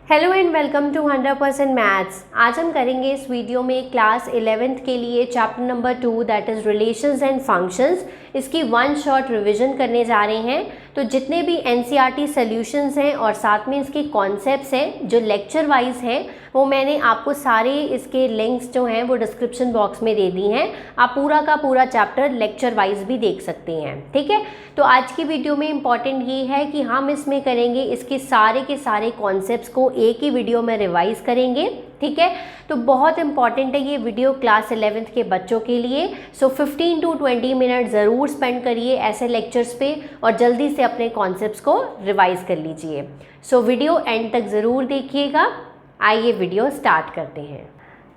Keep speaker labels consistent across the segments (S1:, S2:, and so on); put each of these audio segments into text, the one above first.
S1: Hello and welcome to 100% maths. आज हम करेंगे इस वीडियो में क्लास 11th के लिए chapter number 2 that is relations and functions. इसकी वन शॉट रिवीजन करने जा रहे हैं। तो जितने भी एनसीईआरटी सॉल्यूशंस हैं और साथ में इसके कॉन्सेप्ट्स हैं जो लेक्चर वाइज हैं वो मैंने आपको सारे इसके लिंक्स जो हैं वो डिस्क्रिप्शन बॉक्स में दे दी हैं। आप पूरा का पूरा चैप्टर लेक्चर वाइज भी देख सकते हैं, ठीक है। तो आज की वीडियो में इम्पॉर्टेंट ये है कि हम इसमें करेंगे इसके सारे कॉन्सेप्ट्स को एक ही वीडियो में रिवाइज करेंगे, ठीक है। तो बहुत इंपॉर्टेंट है ये वीडियो क्लास 11th के बच्चों के लिए। सो 15 to 20 मिनट ज़रूर स्पेंड करिए ऐसे लेक्चर्स पे और जल्दी से अपने कॉन्सेप्ट्स को रिवाइज कर लीजिए। सो वीडियो एंड तक ज़रूर देखिएगा। आइए वीडियो स्टार्ट करते हैं।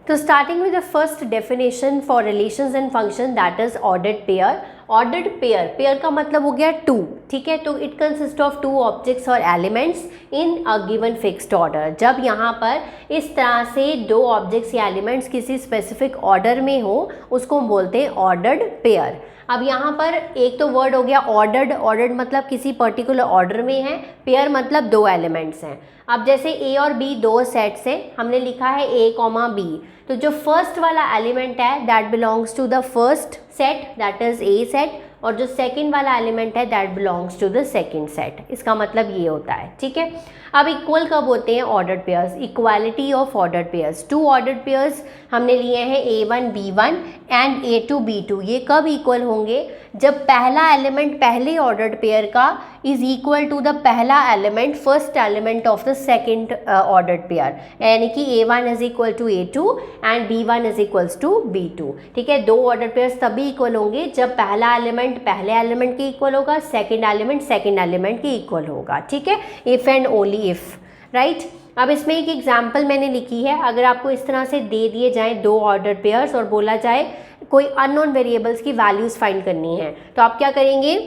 S1: तो starting with the first definition for relations and function that is ordered pair. Ordered pair, pair का मतलब हो गया टू, ठीक है। तो it consist of two objects और elements in a given fixed order. जब यहाँ पर इस तरह से दो ऑब्जेक्ट्स या एलिमेंट्स किसी स्पेसिफिक ऑर्डर में हो उसको हम बोलते हैं ऑर्डर्ड पेयर। अब यहाँ पर एक तो वर्ड हो गया ऑर्डर्ड। ऑर्डर्ड मतलब किसी पर्टिकुलर ऑर्डर में है, पेयर मतलब दो एलिमेंट्स हैं। अब जैसे ए और बी दो सेट्स हैं, हमने लिखा है ए कॉमा बी, तो जो फर्स्ट वाला एलिमेंट है that belongs to the first set that is a set, और जो सेकंड वाला एलिमेंट है that belongs to the second set. इसका मतलब ये होता है, ठीक है। अब इक्वल कब होते हैं ordered pairs? Equality of ordered pairs. Two ordered pairs हमने लिए हैं A1 B1 and A2 B2। ये कब इक्वल होंगे? जब पहला एलिमेंट पहले ऑर्डर्ड पेयर का इज इक्वल टू द पहला element first element of the second ordered pair, यानी कि A1 is equal to A2 and B1 is equals to B2, ठीक है। दो ऑर्डर्ड पेयर्स तभी इक्वल होंगे जब पहला एलिमेंट पहले एलिमेंट के इक्वल होगा, सेकंड एलिमेंट के इक्वल होगा, ठीक है। If and only if, right. अब इसमें एक एग्जाम्पल मैंने लिखी है। अगर आपको इस तरह से दे दिए जाएं दो ऑर्डर पेयर्स और बोला जाए कोई अननोन वेरिएबल्स की वैल्यूज़ फाइंड करनी है, तो आप क्या करेंगे?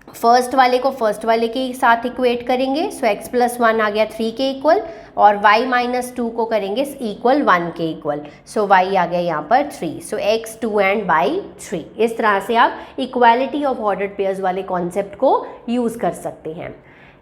S1: फर्स्ट वाले को फर्स्ट वाले के साथ इक्वेट करेंगे। सो x + 1 आ गया 3 के इक्वल, और y - 2 को करेंगे इक्वल 1 के इक्वल। सो y आ गया यहाँ पर 3। सो x 2 एंड y 3। इस तरह से आप इक्वालिटी ऑफ ऑर्डर्ड पेयर्स वाले कॉन्सेप्ट को यूज़ कर सकते हैं।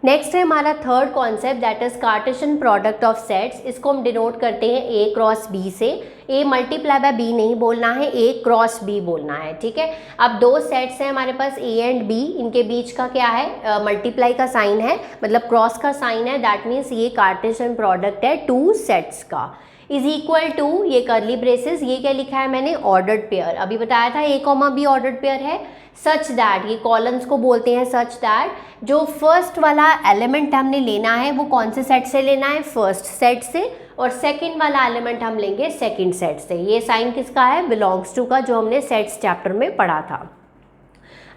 S1: नेक्स्ट है हमारा third concept that is Cartesian product of sets. इसको हम डिनोट करते हैं A क्रॉस B से। A मल्टीप्लाई बाय B नहीं बोलना है, A क्रॉस B बोलना है, ठीक है। अब दो सेट्स हैं हमारे पास A एंड B, इनके बीच का क्या है? मल्टीप्लाई का साइन है, मतलब क्रॉस का साइन है। दैट मीन्स ये कार्टेशियन प्रोडक्ट है टू सेट्स का। इज इक्वल टू, ये करली ब्रेसेस, ये क्या लिखा है मैंने? Ordered pair. अभी बताया था A comma B ordered pair है। सच दैट, ये कॉलम्स को बोलते हैं सच दैट, जो फर्स्ट वाला एलिमेंट हमने लेना है वो कौन से सेट से लेना है? फर्स्ट सेट से, और सेकंड वाला एलिमेंट हम लेंगे सेकंड सेट से। ये साइन किसका है? बिलोंग्स टू का, जो हमने सेट्स चैप्टर में पढ़ा था।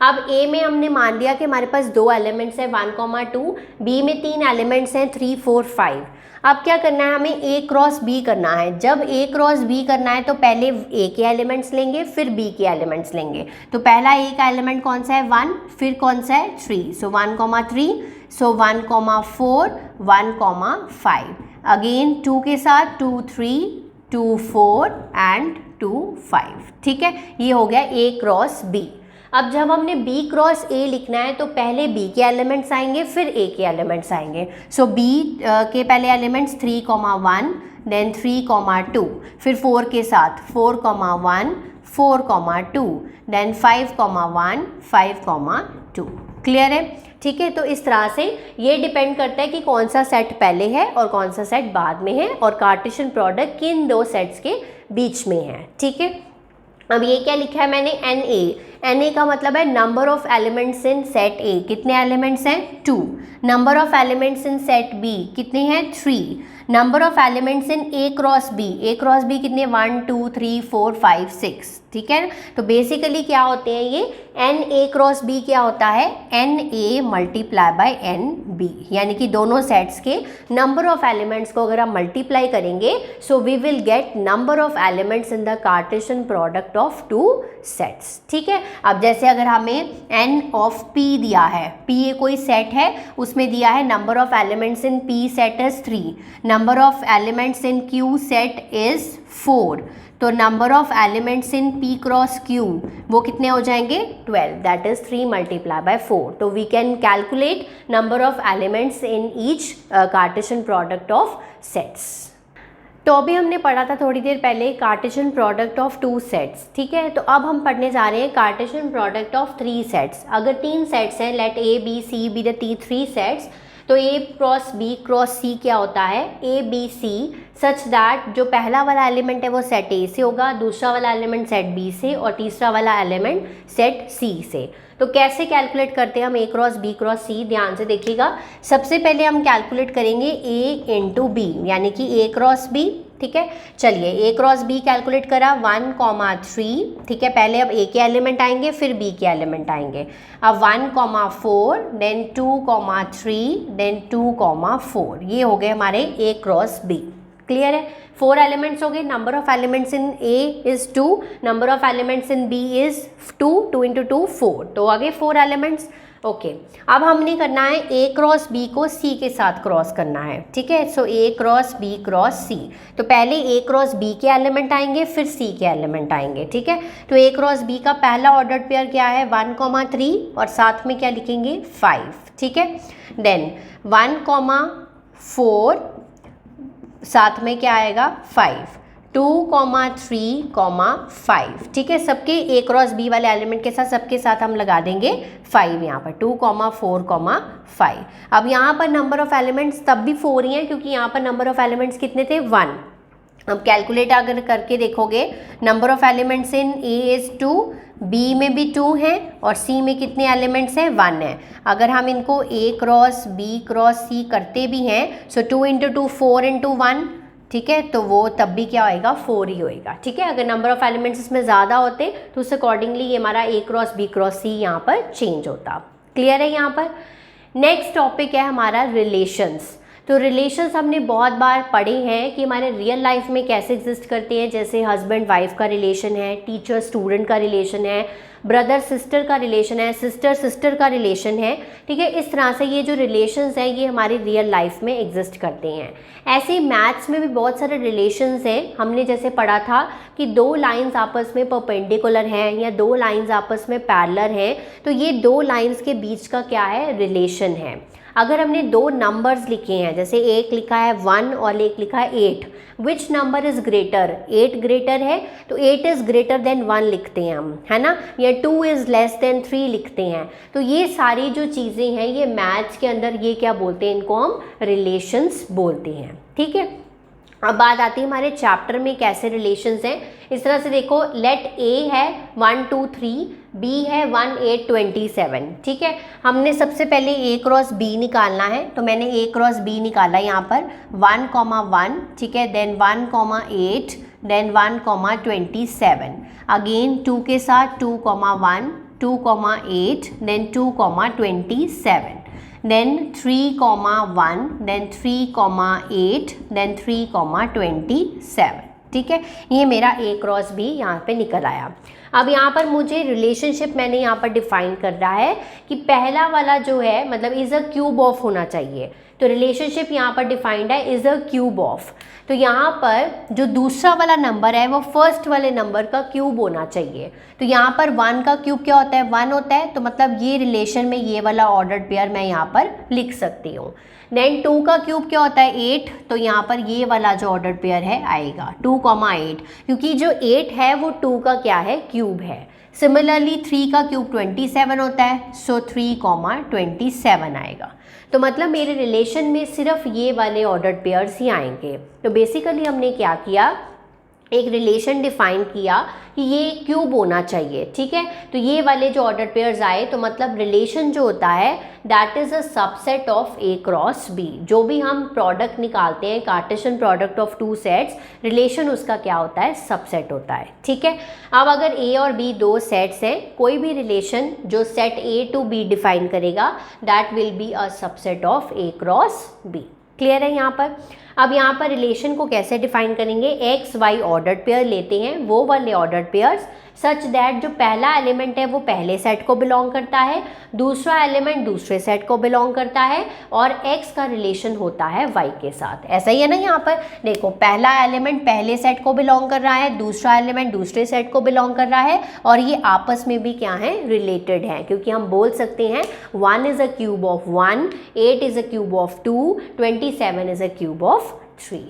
S1: अब A में हमने मान लिया कि हमारे पास दो एलिमेंट्स हैं 1, 2, B में तीन एलिमेंट्स हैं 3, 4, 5। अब क्या करना है? हमें A क्रॉस B करना है। जब A क्रॉस B करना है तो पहले A के एलिमेंट्स लेंगे फिर B के एलिमेंट्स लेंगे। तो पहला A का एलिमेंट कौन सा है? 1, फिर कौन सा है? 3। सो 1, 3, सो 1, 4, 1, 5। अगेन 2 के साथ 2, 3, 2, 4 एंड 2, 5, ठीक है। ये हो गया A क्रॉस B। अब जब हमने B क्रॉस A लिखना है तो पहले B के एलिमेंट्स आएंगे फिर A के एलिमेंट्स आएंगे। सो B के पहले एलिमेंट्स 3, 1, देन 3, 2, फिर 4 के साथ 4, 1, 4, 2, देन 5, 1, 5, 2। क्लियर है? ठीक है। तो इस तरह से ये डिपेंड करता है कि कौन सा सेट पहले है और कौन सा सेट बाद में है, और कार्टेशियन प्रोडक्ट किन दो सेट्स के बीच में है, ठीक है। अब ये क्या लिखा है मैंने? NA का मतलब है number of elements in set A। कितने एलिमेंट्स हैं? 2। Number of elements in set B कितने हैं? 3। Number of elements in A cross B कितने? 1, 2, 3, 4, 5, 6, ठीक है। तो बेसिकली क्या होते हैं ये? NA क्रॉस B क्या होता है? NA मल्टीप्लाई बाय NB, यानी कि दोनों सेट्स के नंबर ऑफ एलिमेंट्स को अगर हम मल्टीप्लाई करेंगे so we will get number of elements in the Cartesian product of two sets, ठीक है। अब जैसे अगर हमें N ऑफ P दिया है, P ये कोई सेट है, उसमें दिया है number of elements in P set is 3, number of elements in Q set is 4, तो number of elements in P cross Q वो कितने हो जाएंगे 12, दैट इज 3 मल्टीप्लाई बाय 4। तो we can calculate number of elements in each Cartesian product of sets. तो अभी हमने पढ़ा था थोड़ी देर पहले कार्टेशियन प्रोडक्ट ऑफ 2 सेट्स, ठीक है। तो अब हम पढ़ने जा रहे हैं कार्टेशियन प्रोडक्ट ऑफ 3 सेट्स। अगर 3 सेट्स हैं, let A B C be the 3 sets, तो A cross B cross C क्या होता है A B C, such that जो पहला वाला एलिमेंट है वो सेट A से होगा, दूसरा वाला एलिमेंट सेट B से और तीसरा वाला एलिमेंट सेट C से। तो कैसे कैलकुलेट करते हैं हम A cross B cross C, ध्यान से देखिएगा। सबसे पहले हम कैलकुलेट करेंगे A इंटू B, यानी कि A क्रॉस B, ठीक है। चलिए A क्रॉस B कैलकुलेट करा 1,3, ठीक है। पहले अब A के एलिमेंट आएंगे फिर B के एलिमेंट आएंगे। अब 1,4 देन 2,3 देन 2,4, ये हो गए हमारे A क्रॉस B। क्लियर है, 4 एलिमेंट्स हो गए। Number of elements in A is 2, number of elements in B is 2, 2 into 2 4, तो आ गए 4 एलिमेंट्स। ओके, अब हमने करना है A क्रॉस B को C के साथ क्रॉस करना है, ठीक है। सो A cross B cross C, तो पहले A क्रॉस B के एलिमेंट आएंगे फिर C के एलिमेंट आएंगे, ठीक है। तो A क्रॉस B का पहला ऑर्डर्ड पेयर क्या है 1,3 और साथ में क्या लिखेंगे 5, ठीक है। देन 1,4 साथ में क्या आएगा 5, 2,3,5, ठीक है। सबके A क्रॉस B वाले एलिमेंट के साथ सबके साथ हम लगा देंगे 5 यहाँ पर, 2,4,5। अब यहाँ पर नंबर ऑफ एलिमेंट्स तब भी 4 ही हैं क्योंकि यहाँ पर नंबर ऑफ एलिमेंट्स कितने थे 1। अब कैलकुलेट अगर करके देखोगे, number of elements in A is 2, B में भी 2 हैं और C में कितने एलिमेंट्स हैं 1 है। अगर हम इनको A cross B cross C करते भी हैं, सो 2 इंटू 2 4 इंटू 1, ठीक है, तो वो तब भी क्या होएगा 4 ही होएगा, ठीक है। अगर नंबर ऑफ एलिमेंट्स इसमें ज़्यादा होते तो उस अकॉर्डिंगली ये हमारा A cross B cross C यहाँ पर चेंज होता। क्लियर है यहाँ पर। नेक्स्ट टॉपिक है हमारा रिलेशंस। तो रिलेशंस हमने बहुत बार पढ़े हैं कि हमारे रियल लाइफ में कैसे एग्जिस्ट करते हैं, जैसे हस्बैंड वाइफ का रिलेशन है, टीचर स्टूडेंट का रिलेशन है, ब्रदर सिस्टर का रिलेशन है, सिस्टर सिस्टर का रिलेशन है, ठीक है। इस तरह से ये जो रिलेशंस हैं ये हमारी रियल लाइफ में एग्जिस्ट करते हैं। ऐसे ही मैथ्स में भी बहुत सारे रिलेशंस हैं। हमने जैसे पढ़ा था कि 2 लाइंस आपस में परपेंडिकुलर हैं या 2 लाइंस आपस में पैरेलल हैं, तो ये 2 लाइंस के बीच का क्या है रिलेशन है। अगर हमने 2 नंबर्स लिखे हैं, जैसे एक लिखा है 1 और एक लिखा है 8, which number is greater, 8 greater है तो 8 इज़ ग्रेटर देन 1 लिखते हैं हम, है ना, या 2 इज़ लेस देन 3 लिखते हैं। तो ये सारी जो चीज़ें हैं ये मैथ्स के अंदर ये क्या बोलते हैं, इनको हम रिलेशंस बोलते हैं, ठीक है। अब बात आती है हमारे चैप्टर में कैसे रिलेशंस हैं। इस तरह से देखो, लेट A है 1 2 3, B है 1 8 27, ठीक है। हमने सबसे पहले A क्रॉस B निकालना है, तो मैंने A क्रॉस B निकाला यहाँ पर 1,1, ठीक है। देन 1,8 देन 1,27, अगेन 2 के साथ 2,1 2,8 देन 2,27, then 3,1 then 3,8 then 3,27, ठीक है। ये मेरा A क्रॉस B यहाँ पे निकल आया। अब यहाँ पर मुझे रिलेशनशिप मैंने यहाँ पर डिफाइन कर रहा है कि पहला वाला जो है मतलब इज़ अ क्यूब ऑफ होना चाहिए। तो रिलेशनशिप यहाँ पर डिफाइंड है इज़ अ क्यूब ऑफ। तो यहाँ पर जो दूसरा वाला नंबर है वो फर्स्ट वाले नंबर का क्यूब होना चाहिए। तो यहाँ पर 1 का क्यूब क्या होता है 1 होता है, तो मतलब ये रिलेशन में ये वाला ऑर्डर्ड पेयर मैं यहाँ पर लिख सकती हूँ। देन 2 का क्यूब क्या होता है 8, तो यहाँ पर ये वाला जो ऑर्डर्ड पेयर है आएगा 2,8, क्योंकि जो 8 है वो 2 का क्या है क्यूब है। सिमिलरली 3 का क्यूब 27 होता है, सो 3,27 आएगा। तो मतलब मेरे रिलेशन में सिर्फ ये वाले ऑर्डर्ड पेयर्स ही आएंगे। तो बेसिकली हमने क्या किया, एक रिलेशन डिफाइन किया कि ये क्यूब होना चाहिए, ठीक है। तो ये वाले जो ऑर्डर पेयर्स आए तो मतलब रिलेशन जो होता है that is a subset of A cross B। जो भी हम प्रोडक्ट निकालते हैं Cartesian product of 2 sets, relation उसका क्या होता है सबसेट होता है, ठीक है। अब अगर A और B 2 सेट्स हैं, कोई भी रिलेशन जो set A to B define करेगा that will be a subset of A cross B। Clear है यहाँ पर। अब यहाँ पर रिलेशन को कैसे डिफाइन करेंगे, एक्स वाई ऑर्डर्ड पेयर लेते हैं, वो वाले ऑर्डर्ड पेयर्स सच दैट जो पहला एलिमेंट है वो पहले सेट को बिलोंग करता है, दूसरा एलिमेंट दूसरे सेट को बिलोंग करता है और x का रिलेशन होता है y के साथ। ऐसा ही है ना, यहाँ पर देखो पहला एलिमेंट पहले सेट को बिलोंग कर रहा है, दूसरा एलिमेंट दूसरे सेट को बिलोंग कर रहा है और ये आपस में भी क्या है, रिलेटेड है, क्योंकि हम बोल सकते हैं 1 is a cube of 1, 8 is a cube of 2, 27 is a cube of 3।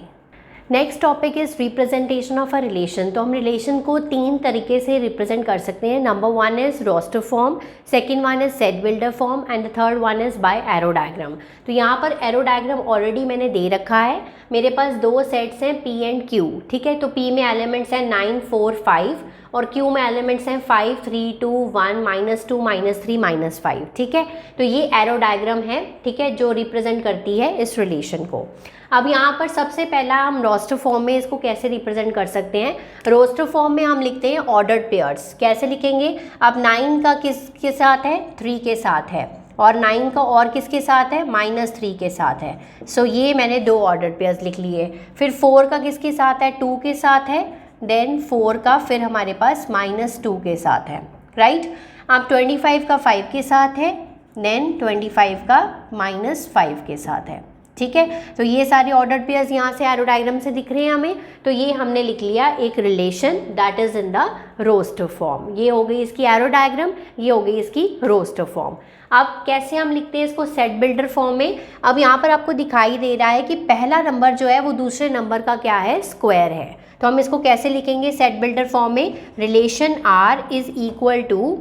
S1: Next topic is representation of a relation. तो हम रिलेशन को 3 तरीके से रिप्रेजेंट कर सकते हैं। Number 1 is roster form, second one is set builder form and the third one is by arrow diagram. तो यहाँ पर एरो डायग्राम ऑलरेडी मैंने दे रखा है। मेरे पास 2 सेट्स हैं P एंड Q, ठीक है। तो P में एलिमेंट्स हैं 9, 4, 5 और Q में एलिमेंट्स हैं 5, 3, 2, 1, -2, -3, -5, ठीक है। तो ये एरो डायग्राम है, ठीक है, जो रिप्रेजेंट करती है इस रिलेशन को। अब यहाँ पर सबसे पहला हम रोस्टर फॉर्म में इसको कैसे रिप्रेजेंट कर सकते हैं। रोस्टर फॉर्म में हम लिखते हैं ऑर्डर्ड पेयर्स। कैसे लिखेंगे, अब 9 का किसके साथ है, 3 के साथ है और 9 का और किसके साथ है, -3 के साथ है। सो ये मैंने 2 ऑर्डर्ड पेयर्स लिख लिए। फिर 4 का किसके साथ है, 2 के साथ है, देन 4 का फिर हमारे पास -2 के साथ है, राइट। अब 25 का 5 के साथ है, देन 25 का -5 के साथ है, ठीक है। तो ये सारे ऑर्डर्ड पेयर्स यहाँ से एरो डायग्राम से दिख रहे हैं हमें। तो ये हमने लिख लिया एक relation that is in the roster form. ये हो गई इसकी एरो डायग्राम, ये हो गई इसकी रोस्टर फॉर्म। अब कैसे हम लिखते हैं इसको सेट बिल्डर फॉर्म में। अब यहाँ पर आपको दिखाई दे रहा है कि पहला नंबर जो है वो दूसरे नंबर का क्या है, स्क्वायर है। तो हम इसको कैसे लिखेंगे सेट बिल्डर फॉर्म में, relation R is equal to,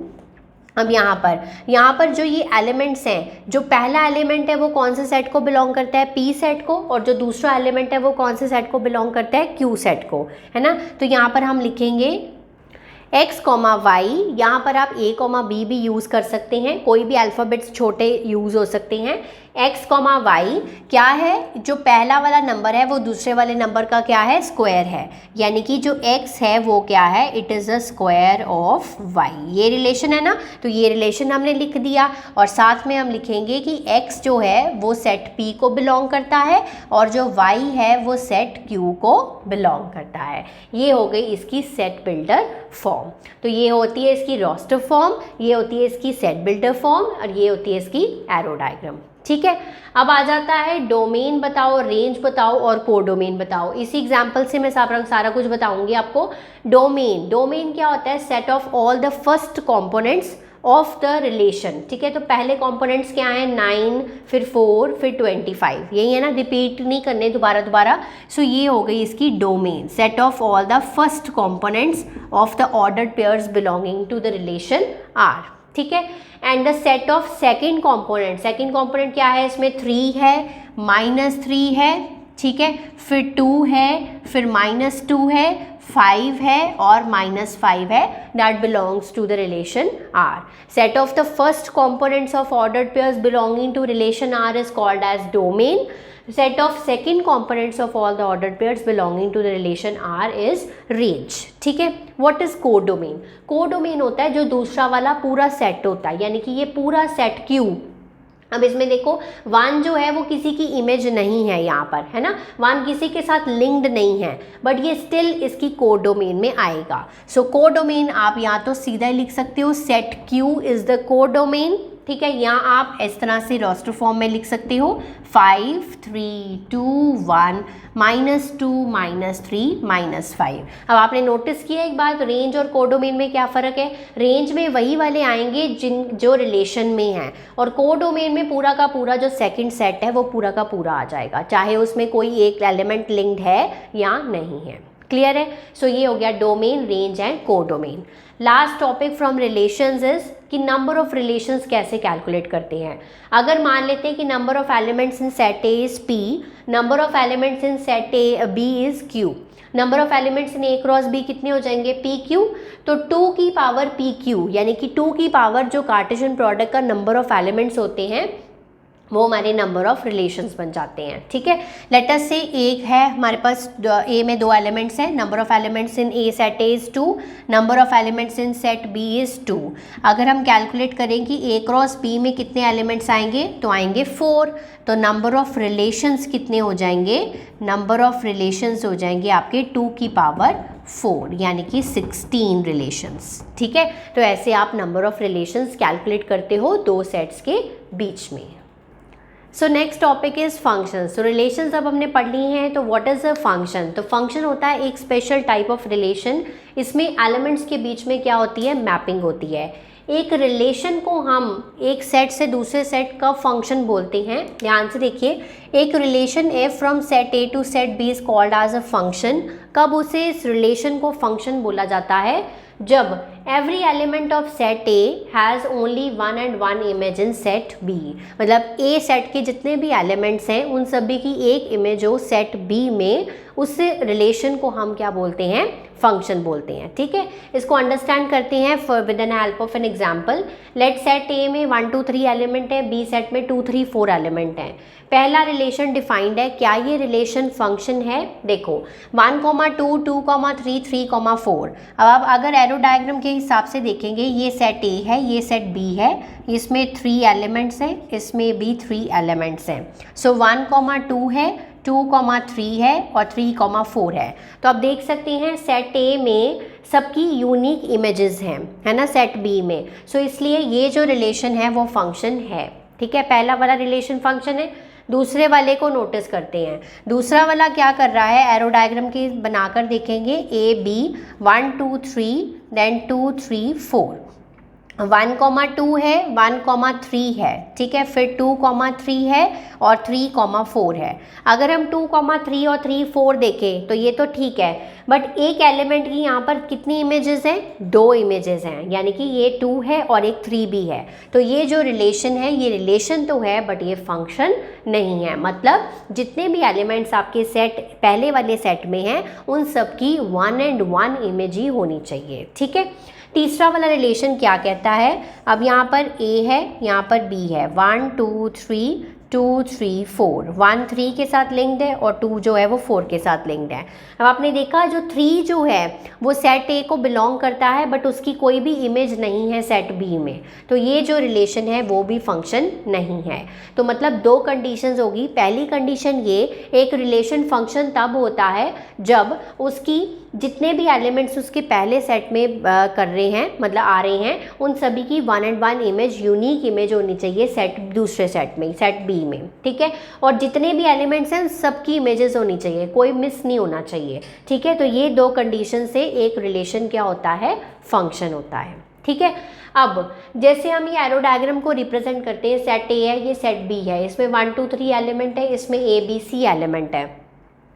S1: अब यहाँ पर जो ये एलिमेंट्स हैं, जो पहला एलिमेंट है वो कौन से सेट को बिलोंग करता है, P सेट को, और जो दूसरा एलिमेंट है वो कौन से सेट को बिलोंग करता है, Q सेट को, है ना। तो यहाँ पर हम लिखेंगे x, y, यहाँ पर आप a, b भी यूज़ कर सकते हैं, कोई भी अल्फ़ाबेट्स छोटे यूज़ हो सकते हैं। x, y क्या है, जो पहला वाला नंबर है वो दूसरे वाले नंबर का क्या है, स्क्वायर है, यानी कि जो x है वो क्या है, it is a square of y। ये रिलेशन है ना, तो ये रिलेशन हमने लिख दिया और साथ में हम लिखेंगे कि x जो है वो सेट P को बिलोंग करता है और जो y है वो सेट Q को बिलोंग करता है। ये हो गई इसकी सेट बिल्डर फॉर्म। तो ये होती है इसकी रोस्टर फॉर्म, ये होती है इसकी सेट बिल्डर फॉर्म और ये होती है इसकी एरो डायग्राम, ठीक है। अब आ जाता है डोमेन बताओ, रेंज बताओ और कोडोमेन बताओ। इसी एग्जांपल से मैं सारा कुछ बताऊंगी आपको। डोमेन क्या होता है, set of all the first components of the relation, ठीक है। तो पहले कंपोनेंट्स क्या हैं, 9, फिर 4, फिर 25, यही है ना, रिपीट नहीं करने दोबारा। सो ये हो गई इसकी domain, set of all the first components of the ordered pairs belonging to the relation R, ठीक है। And the set of second component क्या है, इसमें 3 है, -3 है, ठीक है, फिर 2 है, फिर -2 है, 5 है और -5 है, that belongs to the relation R. Set of the first components of ordered pairs belonging to relation R is called as domain. Set of second components of all the ordered pairs belonging to the relation R is range, ठीक है। What is codomain? Codomain होता है जो दूसरा वाला पूरा set होता है, यानी कि ये पूरा सेट Q। अब इसमें देखो 1 जो है वो किसी की इमेज नहीं है यहाँ पर, है ना, 1 किसी के साथ लिंक्ड नहीं है, बट ये स्टिल इसकी कोडोमेन में आएगा। सो कोडोमेन आप यहाँ तो सीधा ही लिख सकते हो, set Q is the codomain, ठीक है। यहाँ आप इस तरह से रोस्टर फॉर्म में लिख सकते हो 5, 3, 2, 1, -2, -3, -5। अब आपने नोटिस किया एक बात, रेंज और कोडोमेन में क्या फ़र्क है। रेंज में वही वाले आएंगे जो रिलेशन में हैं और कोडोमेन में पूरा का पूरा जो सेकंड सेट है वो पूरा का पूरा आ जाएगा, चाहे उसमें कोई एक एलिमेंट लिंक्ड है या नहीं है। क्लियर है। सो ये हो गया domain, range and codomain. Last topic from relations is कि नंबर ऑफ रिलेशंस कैसे कैलकुलेट करते हैं। अगर मान लेते हैं कि number of elements in set A is P, number of elements in set B is Q, number of elements in A cross B कितने हो जाएंगे, PQ। तो 2 की पावर PQ यानी कि 2 की पावर जो कार्टेशियन प्रोडक्ट का नंबर ऑफ एलिमेंट्स होते हैं वो हमारे नंबर ऑफ रिलेशंस बन जाते हैं। ठीक है, लेट अस से एक है हमारे पास ए में 2 एलिमेंट्स हैं, number of elements in a set A is 2, number of elements in set B is 2। अगर हम कैलकुलेट करें कि ए क्रॉस बी में कितने एलिमेंट्स आएंगे, तो आएंगे 4। तो नंबर ऑफ रिलेशंस कितने हो जाएंगे, नंबर ऑफ रिलेशंस हो जाएंगे आपके 2 की पावर 4 यानी कि 16 रिलेशंस। ठीक है, तो ऐसे आप नंबर ऑफ रिलेशंस कैलकुलेट करते हो 2 सेट्स के बीच में। So next topic is functions. तो रिलेशंस अब हमने पढ़ ली हैं, तो व्हाट इज़ अ फंक्शन। तो फंक्शन होता है एक स्पेशल टाइप ऑफ रिलेशन, इसमें एलिमेंट्स के बीच में क्या होती है, मैपिंग होती है। एक रिलेशन को हम एक सेट से दूसरे सेट का फंक्शन बोलते हैं। ध्यान से देखिए, एक relation F from set A to set B is called as a function. कब उसे इस रिलेशन को फंक्शन बोला जाता है, जब every element of set A has only 1 and 1 image in set B. मतलब ए सेट के जितने भी एलिमेंट्स हैं उन सभी की एक इमेज हो सेट बी में, उस रिलेशन को हम क्या बोलते हैं, फंक्शन बोलते हैं। ठीक है, इसको अंडरस्टैंड करते हैं with an help of an example. Let set A में 1 2 3 एलिमेंट है, बी सेट में 2 3 4 एलिमेंट हैं। पहला रिलेशन डिफाइंड है, क्या ये रिलेशन फंक्शन है। देखो 1, 2, 2, 3, 3, 4। अब आप अगर एरो डायग्राम के हिसाब से देखेंगे, ये सेट ए है, ये सेट बी है, इसमें 3 एलिमेंट्स हैं, इसमें भी 3 एलिमेंट्स हैं। सो 1, 2 है, 2, 3 है और 3, 4 है। तो आप देख सकते हैं सेट ए में सबकी यूनिक इमेजेस हैं, है ना, सेट बी में। सो इसलिए ये जो रिलेशन है वो फंक्शन है। ठीक है, पहला वाला रिलेशन फंक्शन है। दूसरे वाले को नोटिस करते हैं, दूसरा वाला क्या कर रहा है, एरो डायग्राम की बनाकर देखेंगे, ए बी 1 2 3 देन 2 3 4। 1, 2 है, 1, 3 है। ठीक है, फिर 2, 3 है और 3, 4 है। अगर हम 2, 3 और 3, 4 देखें तो ये तो ठीक है, बट एक एलिमेंट की यहाँ पर कितनी इमेजेस हैं, 2 इमेजेस हैं, यानी कि ये 2 है और एक 3 भी है। तो ये जो रिलेशन है, ये रिलेशन तो है बट ये फंक्शन नहीं है। मतलब जितने भी एलिमेंट्स आपके सेट पहले वाले सेट में हैं उन सब की 1 and 1 इमेज ही होनी चाहिए। ठीक है, तीसरा वाला रिलेशन क्या कहता है, अब यहाँ पर A है, यहाँ पर B है, 1 2 3 2 3 4, 1 3 के साथ लिंक्ड है और 2 जो है वो 4 के साथ लिंक्ड है। अब आपने देखा जो 3 जो है वो सेट ए को बिलोंग करता है बट उसकी कोई भी इमेज नहीं है सेट बी में, तो ये जो रिलेशन है वो भी फंक्शन नहीं है। तो मतलब 2 कंडीशंस होगी। पहली कंडीशन ये, एक रिलेशन फंक्शन तब होता है जब उसकी जितने भी एलिमेंट्स उसके पहले सेट में कर रहे हैं, मतलब आ रहे हैं, उन सभी की 1 and 1 इमेज, यूनिक इमेज होनी चाहिए सेट दूसरे सेट में, सेट बी में। ठीक है, और जितने भी एलिमेंट्स हैं सबकी इमेजेस होनी चाहिए, कोई मिस नहीं होना चाहिए। ठीक है, तो ये 2 कंडीशन से एक रिलेशन क्या होता है, फंक्शन होता है। ठीक है, अब जैसे हम ये एरो डायग्राम को रिप्रेजेंट करते हैं, सेट ए है, ये सेट बी है, इसमें 1 2 3 एलिमेंट है, इसमें ए बी सी एलिमेंट है।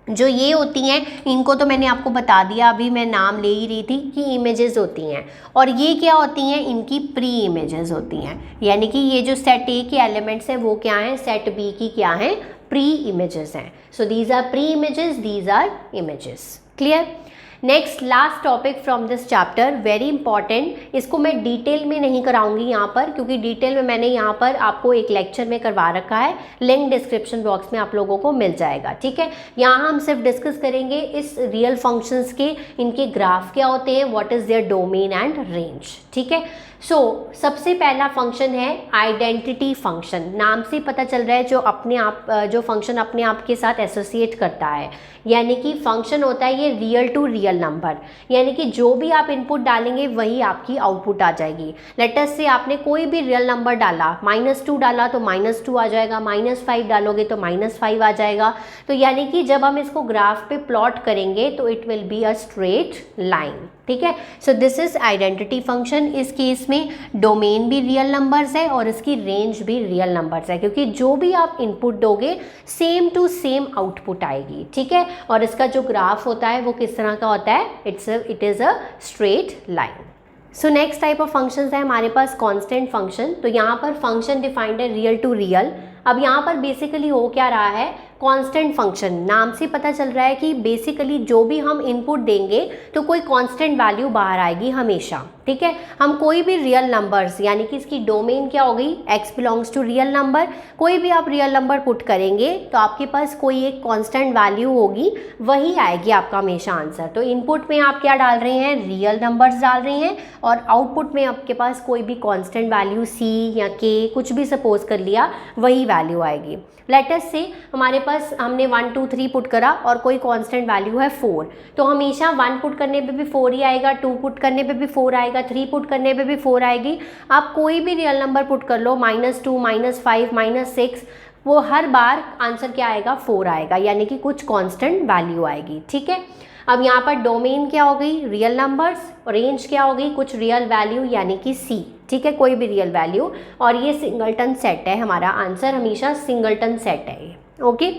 S1: जो ये होती हैं इनको तो मैंने आपको बता दिया, अभी मैं नाम ले ही रही थी कि इमेजेस होती हैं, और ये क्या होती हैं, इनकी प्री इमेजेस होती हैं। यानी कि ये जो सेट ए के एलिमेंट्स हैं वो क्या हैं, सेट बी की क्या हैं, प्री इमेजेस हैं। So these are pre images, these are images. Clear. Next last topic from this chapter, very important, इसको मैं डिटेल में नहीं कराऊंगी यहाँ पर, क्योंकि डिटेल में मैंने यहाँ पर आपको एक लेक्चर में करवा रखा है, लिंक डिस्क्रिप्शन बॉक्स में आप लोगों को मिल जाएगा। ठीक है, यहाँ हम सिर्फ डिस्कस करेंगे इस रियल फंक्शंस के, इनके ग्राफ क्या होते हैं, what is there domain and range. ठीक है, सो सबसे पहला फंक्शन है आइडेंटिटी फंक्शन। नाम से पता चल रहा है जो अपने आप, जो फंक्शन अपने आप के साथ एसोसिएट करता है, यानी कि फंक्शन होता है ये रियल टू रियल नंबर, यानी कि जो भी आप इनपुट डालेंगे वही आपकी आउटपुट आ जाएगी। लेट अस से आपने कोई भी रियल नंबर डाला, -2 डाला तो -2 आ जाएगा, -5 डालोगे तो -5 आ जाएगा। तो यानी कि जब हम इसको ग्राफ पे प्लॉट करेंगे तो it will be a straight line. ठीक है, so this is identity function. इस केस में डोमेन भी रियल नंबर्स है और इसकी रेंज भी रियल नंबर्स है, क्योंकि जो भी आप इनपुट दोगे सेम टू सेम आउटपुट आएगी। ठीक है, और इसका जो ग्राफ होता है वो किस तरह का होता है, it is a straight line. So next type of functions है हमारे पास कांस्टेंट फंक्शन। तो यहाँ पर फंक्शन डिफाइंड है रियल टू रियल। अब यहाँ पर बेसिकली हो क्या रहा है, कांस्टेंट फंक्शन, नाम से पता चल रहा है कि बेसिकली जो भी हम इनपुट देंगे तो कोई कांस्टेंट वैल्यू बाहर आएगी हमेशा, ठीक है। हम कोई भी रियल नंबर्स, यानी कि इसकी डोमेन क्या हो गई, x belongs to real number, कोई भी आप रियल नंबर पुट करेंगे तो आपके पास कोई एक कांस्टेंट वैल्यू होगी, वही आएगी आपका हमेशा आंसर। तो इनपुट में आप क्या डाल रहे हैं, रियल नंबर्स डाल रहे हैं, और आउटपुट में आपके पास कोई भी कांस्टेंट वैल्यू c या k कुछ भी सपोज कर लिया, वही वैल्यू आएगी। लेटस से हमारे पास हमने 1 2 3 पुट करा और कोई कांस्टेंट वैल्यू है 4, तो हमेशा 1 पुट करने पे भी 4 ही आएगा, 2 पुट करने पे भी 4 आएगा, 3 पुट करने पे भी 4 आएगी। आप कोई भी रियल नंबर पुट कर लो, -2 -5 -6, वो हर बार आंसर क्या आएगा, 4 आएगा, यानी कि कुछ कांस्टेंट वैल्यू आएगी, ठीक है। अब यहाँ पर डोमेन क्या हो गई, रियल नंबर्स, रेंज क्या हो गई, कुछ रियल वैल्यू यानी कि c, ठीक है, कोई भी रियल वैल्यू, और ये सिंगलटन सेट है, हमारा आंसर हमेशा सिंगलटन सेट है ये, ओके।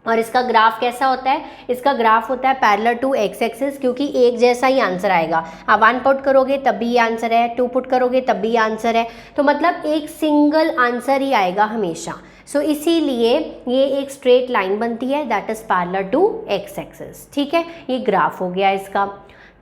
S1: और इसका ग्राफ कैसा होता है, इसका ग्राफ होता है पैरेलल टू x एक्सिस, क्योंकि एक जैसा ही आंसर आएगा। आप 1 पुट करोगे तब भी ये आंसर है, 2 पुट करोगे तब भी ये आंसर है, तो मतलब एक सिंगल आंसर ही आएगा हमेशा। सो इसीलिए ये एक स्ट्रेट लाइन बनती है, that is parallel to x axis, ठीक है। ये ग्राफ हो गया इसका।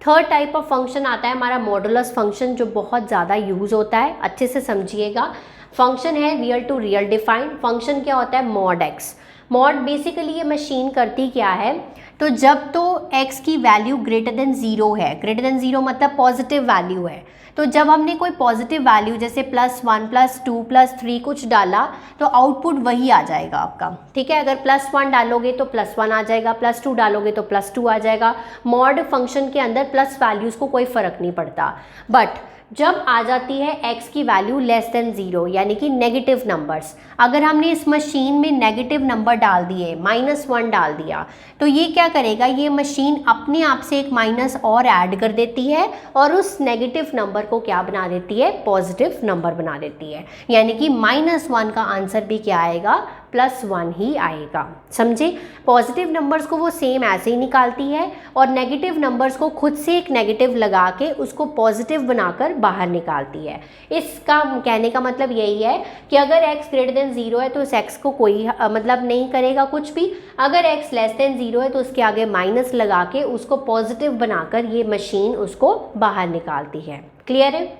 S1: थर्ड टाइप ऑफ फंक्शन आता है हमारा मॉडुलस फंक्शन, जो बहुत ज़्यादा यूज़ होता है, अच्छे से समझिएगा। फंक्शन है real to real defined. Function क्या होता है, मॉड x। मॉड बेसिकली ये मशीन करती क्या है, तो जब तो x की वैल्यू ग्रेटर देन 0 है, ग्रेटर देन 0 मतलब पॉजिटिव वैल्यू है, तो जब हमने कोई पॉजिटिव वैल्यू जैसे +1 +2 +3 कुछ डाला तो आउटपुट वही आ जाएगा आपका, ठीक है। अगर +1 डालोगे तो +1 आ जाएगा, +2 डालोगे तो +2 आ जाएगा। मॉड फंक्शन के अंदर प्लस वैल्यूज़ को कोई फ़र्क नहीं पड़ता, बट जब आ जाती है x की वैल्यू लेस देन 0 यानी कि नेगेटिव नंबर्स, अगर हमने इस मशीन में नेगेटिव नंबर डाल दिए, -1 डाल दिया, तो ये क्या करेगा, ये मशीन अपने आप से एक माइनस और ऐड कर देती है और उस नेगेटिव नंबर को क्या बना देती है, पॉजिटिव नंबर बना देती है, यानी कि -1 का आंसर भी क्या आएगा, +1 ही आएगा, समझे। पॉजिटिव नंबर्स को वो सेम ऐसे ही निकालती है और नेगेटिव नंबर्स को खुद से एक नेगेटिव लगा के उसको पॉजिटिव बनाकर बाहर निकालती है। इसका कहने का मतलब यही है कि अगर x ग्रेटर देन 0 है तो उस x को कोई मतलब नहीं करेगा कुछ भी, अगर x लेस देन 0 है तो उसके आगे माइनस लगा के उसको पॉजिटिव बनाकर ये मशीन उसको बाहर निकालती है। क्लियर है।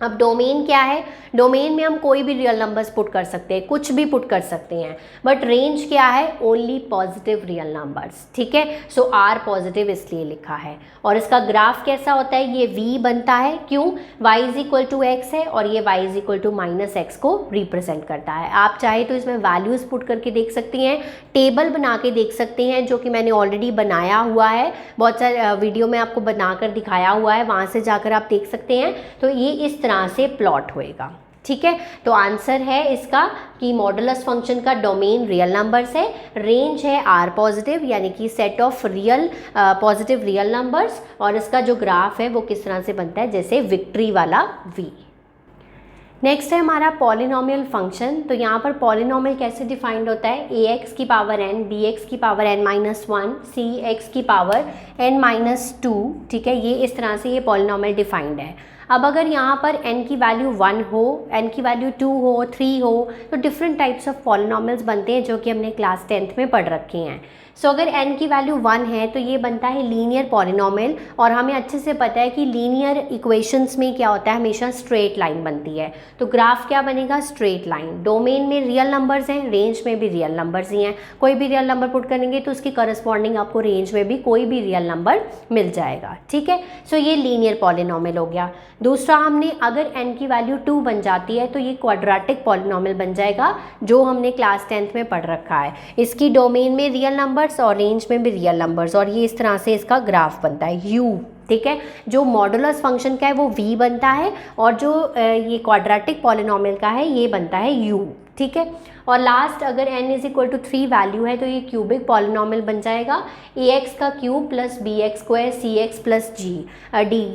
S1: अब डोमेन क्या है, डोमेन में हम कोई भी रियल नंबर्स पुट कर सकते हैं, कुछ भी पुट कर सकते हैं, बट रेंज क्या है, ओनली पॉजिटिव रियल नंबर्स, ठीक है। सो आर पॉजिटिव इसलिए लिखा है। और इसका ग्राफ कैसा होता है, ये v बनता है, क्यों, y = x है और ये y = -x को रिप्रेजेंट करता है। आप चाहे तो इसमें वैल्यूज़ पुट करके देख सकती हैं, टेबल बना के देख सकते हैं, जो कि मैंने ऑलरेडी बनाया हुआ है, बहुत सारे वीडियो में आपको बनाकर दिखाया हुआ है, वहाँ से जाकर आप देख सकते हैं। तो ये इस तरह से प्लॉट होएगा, ठीक है। तो आंसर है इसका कि मॉडुलस फंक्शन का डोमेन रियल नंबर्स है, रेंज है आर पॉजिटिव यानी कि set of real positive real numbers, और इसका जो ग्राफ है वो किस तरह से बनता है, जैसे विक्ट्री वाला V। नेक्स्ट है हमारा पॉलिनोमियल फंक्शन। तो यहाँ पर पॉलिनोमियल कैसे डिफाइंड होता है, ax की पावर n, bx की पावर n-1, cx की पावर n-2, ठीक है। ये इस तरह से ये पॉलिनोमियल डिफाइंड है। अब अगर यहाँ पर n की वैल्यू 1 हो, n की वैल्यू 2 हो, 3 हो, तो डिफरेंट टाइप्स ऑफ पॉलिनोमियल्स बनते हैं जो कि हमने क्लास 10th में पढ़ रखे हैं। सो अगर n की वैल्यू 1 है तो ये बनता है लीनियर पॉलिनोमियल, और हमें अच्छे से पता है कि लीनियर इक्वेशंस में क्या होता है, हमेशा स्ट्रेट लाइन बनती है। तो ग्राफ क्या बनेगा, स्ट्रेट लाइन। डोमेन में रियल नंबर्स हैं, रेंज में भी रियल नंबर्स ही हैं, कोई भी रियल नंबर पुट करेंगे तो उसकी करस्पॉन्डिंग आपको रेंज में भी कोई भी रियल नंबर मिल जाएगा, ठीक है। सो ये लीनियर पॉलिनोमियल हो गया। दूसरा, हमने अगर n की वैल्यू 2 बन जाती है तो ये क्वाड्रेटिक पॉलिनोमियल बन जाएगा, जो हमने क्लास 10th में पढ़ रखा है। इसकी डोमेन में रियल नंबर्स और रेंज में भी रियल नंबर्स, और ये इस तरह से इसका ग्राफ बनता है u, ठीक है। जो मॉडुलस फंक्शन का है वो v बनता है, और जो ये क्वाड्रेटिक पॉलिनोमियल का है ये बनता है u, ठीक है। और लास्ट, अगर n = 3 वैल्यू है तो ये क्यूबिक पॉलिनोमियल बन जाएगा, ax का cube plus bx² cx plus d।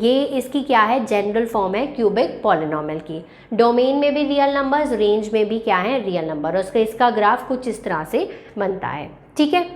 S1: ये इसकी क्या है, जनरल फॉर्म है क्यूबिक पॉलिनोमियल की। डोमेन में भी रियल नंबर्स, रेंज में भी क्या है, रियल नंबर, और इसका ग्राफ कुछ इस तरह से बनता है, ठीक है।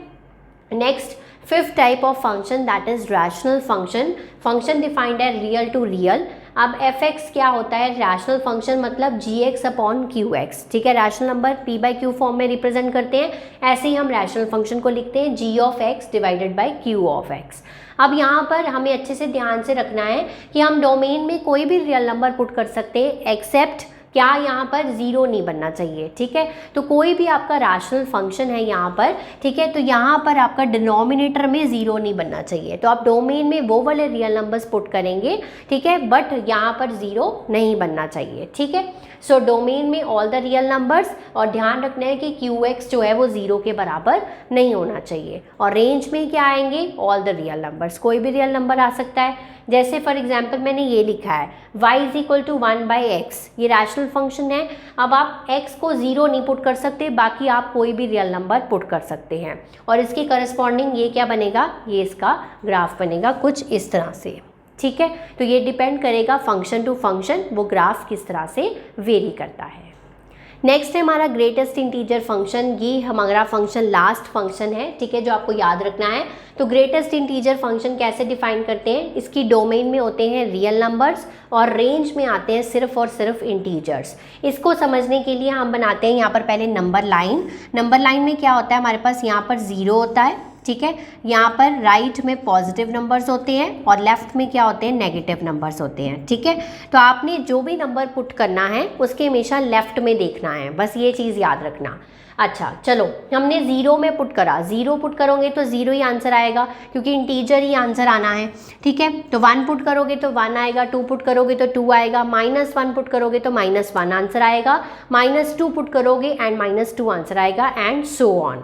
S1: Next, fifth type of function that is rational function. Function defined है रियल टू रियल। अब एफ एक्स क्या होता है, रैशनल फंक्शन मतलब जी एक्स अपॉन क्यू एक्स, ठीक है। Rational number P by Q form में रिप्रेजेंट करते हैं, ऐसे ही हम रैशनल फंक्शन को लिखते हैं g of x divided by q of x. अब यहाँ पर हमें अच्छे से ध्यान से रखना है कि हम डोमेन में कोई भी रियल नंबर पुट कर सकते हैं, एक्सेप्ट क्या यहाँ पर ज़ीरो नहीं बनना चाहिए, ठीक है। तो कोई भी आपका रैशनल फंक्शन है यहाँ पर, ठीक है, तो यहाँ पर आपका डिनोमिनेटर में ज़ीरो नहीं बनना चाहिए। तो आप डोमेन में वो वाले रियल नंबर्स पुट करेंगे, ठीक है, बट यहाँ पर ज़ीरो नहीं बनना चाहिए, ठीक है। सो डोमेन में ऑल द रियल नंबर्स, और ध्यान रखना है कि क्यू एक्स जो है वो ज़ीरो के बराबर नहीं होना चाहिए। और रेंज में क्या आएंगे, ऑल द रियल नंबर्स, कोई भी रियल नंबर आ सकता है। जैसे फॉर एग्जाम्पल मैंने ये लिखा है y is equal to 1/x, ये रैशनल फंक्शन है। अब आप x को ज़ीरो नहीं पुट कर सकते, बाकी आप कोई भी रियल नंबर पुट कर सकते हैं। और इसके करस्पॉन्डिंग ये क्या बनेगा, ये इसका ग्राफ बनेगा कुछ इस तरह से, ठीक है। तो ये डिपेंड करेगा फंक्शन टू फंक्शन, वो ग्राफ किस तरह से वेरी करता है। नेक्स्ट है हमारा ग्रेटेस्ट इंटीजर फंक्शन। ये हमारा फंक्शन लास्ट फंक्शन है, ठीक है, जो आपको याद रखना है। तो ग्रेटेस्ट इंटीजर फंक्शन कैसे डिफाइन करते हैं, इसकी डोमेन में होते हैं रियल नंबर्स और रेंज में आते हैं सिर्फ और सिर्फ इंटीजर्स। इसको समझने के लिए हम बनाते हैं यहाँ पर पहले नंबर लाइन। नंबर लाइन में क्या होता है, हमारे पास यहाँ पर ज़ीरो होता है, ठीक है। यहाँ पर राइट में पॉजिटिव नंबर्स होते हैं और लेफ्ट में क्या होते हैं, नेगेटिव नंबर्स होते हैं, ठीक है। तो आपने जो भी नंबर पुट करना है उसके हमेशा लेफ्ट में देखना है, बस ये चीज़ याद रखना। अच्छा चलो, हमने ज़ीरो में पुट करा, ज़ीरो पुट करोगे तो ज़ीरो ही आंसर आएगा क्योंकि इंटीजर ही आंसर आना है, ठीक है। तो 1 पुट करोगे तो 1 आएगा, 2 पुट करोगे तो 2 आएगा, -1 पुट करोगे तो -1 आंसर आएगा, -2 पुट करोगे एंड -2 आंसर आएगा, एंड सो ऑन।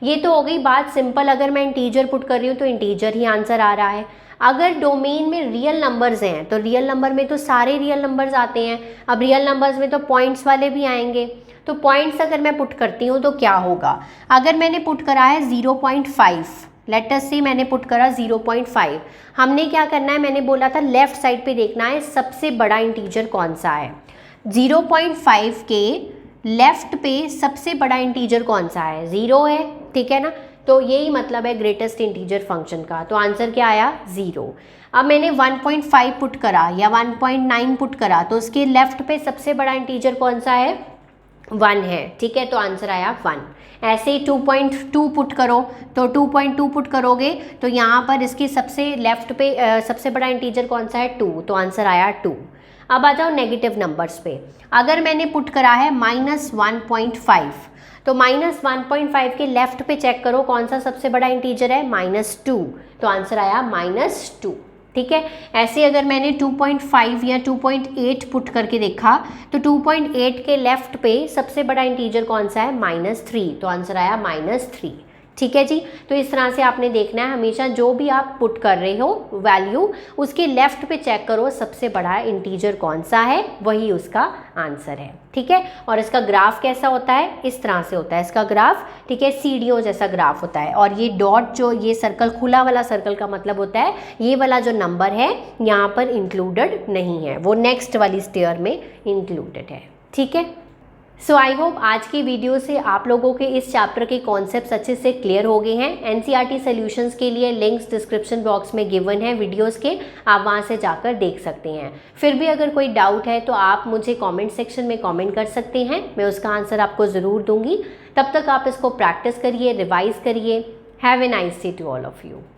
S1: ये तो हो गई बात सिंपल, अगर मैं इंटीजर पुट कर रही हूँ तो इंटीजर ही आंसर आ रहा है। अगर डोमेन में रियल नंबर्स हैं तो रियल नंबर में तो सारे रियल नंबर्स आते हैं। अब रियल नंबर्स में तो पॉइंट्स वाले भी आएंगे, तो पॉइंट्स अगर मैं पुट करती हूँ तो क्या होगा, अगर मैंने पुट करा है 0.5, लेट अस से मैंने पुट करा 0.5, हमने क्या करना है, मैंने बोला था लेफ्ट साइड पे देखना है सबसे बड़ा इंटीजर कौन सा है। 0.5 के लेफ्ट पे सबसे बड़ा इंटीजर कौन सा है, 0 है, ठीक है ना। तो यही मतलब है ग्रेटेस्ट इंटीजर फंक्शन का। तो आंसर क्या आया, 0। अब मैंने 1.5 पुट करा या 1.9 पुट करा, तो उसके लेफ्ट पे सबसे बड़ा इंटीजर कौन सा है, 1 है, ठीक है, तो आंसर आया 1। ऐसे ही 2.2 पुट करो, तो 2.2 पुट करोगे तो यहाँ पर इसके सबसे लेफ्ट पे सबसे बड़ा इंटीजर कौन सा है, 2, तो आंसर आया 2। अब आ जाओ नेगेटिव नंबर्स पे। अगर मैंने पुट करा है -1.5, तो -1.5 के लेफ्ट पे चेक करो कौन सा सबसे बड़ा इंटीजर है, -2, तो आंसर आया -2, ठीक है। ऐसे अगर मैंने 2.5 या 2.8 पुट करके देखा तो 2.8 के लेफ्ट पे सबसे बड़ा इंटीजर कौन सा है, -3, तो आंसर आया -3, ठीक है जी। तो इस तरह से आपने देखना है, हमेशा जो भी आप पुट कर रहे हो वैल्यू, उसके लेफ्ट पे चेक करो सबसे बड़ा इंटीजर कौन सा है, वही उसका आंसर है, ठीक है। और इसका ग्राफ कैसा होता है, इस तरह से होता है इसका ग्राफ, ठीक है, सीढ़ियों जैसा ग्राफ होता है। और ये डॉट जो ये सर्कल, खुला वाला सर्कल का मतलब होता है ये वाला जो नंबर है यहाँ पर इंक्लूडेड नहीं है, वो नेक्स्ट वाली स्टेयर में इंक्लूडेड है, ठीक है। सो आई होप आज की वीडियो से आप लोगों के इस चैप्टर के कॉन्सेप्ट्स अच्छे से क्लियर हो गए हैं। एनसीईआरटी सॉल्यूशंस के लिए लिंक्स डिस्क्रिप्शन बॉक्स में गिवन है वीडियोस के, आप वहां से जाकर देख सकते हैं। फिर भी अगर कोई डाउट है तो आप मुझे कमेंट सेक्शन में कमेंट कर सकते हैं, मैं उसका आंसर आपको ज़रूर दूंगी। तब तक आप इसको प्रैक्टिस करिए, रिवाइज करिए। Have a nice day to all of you.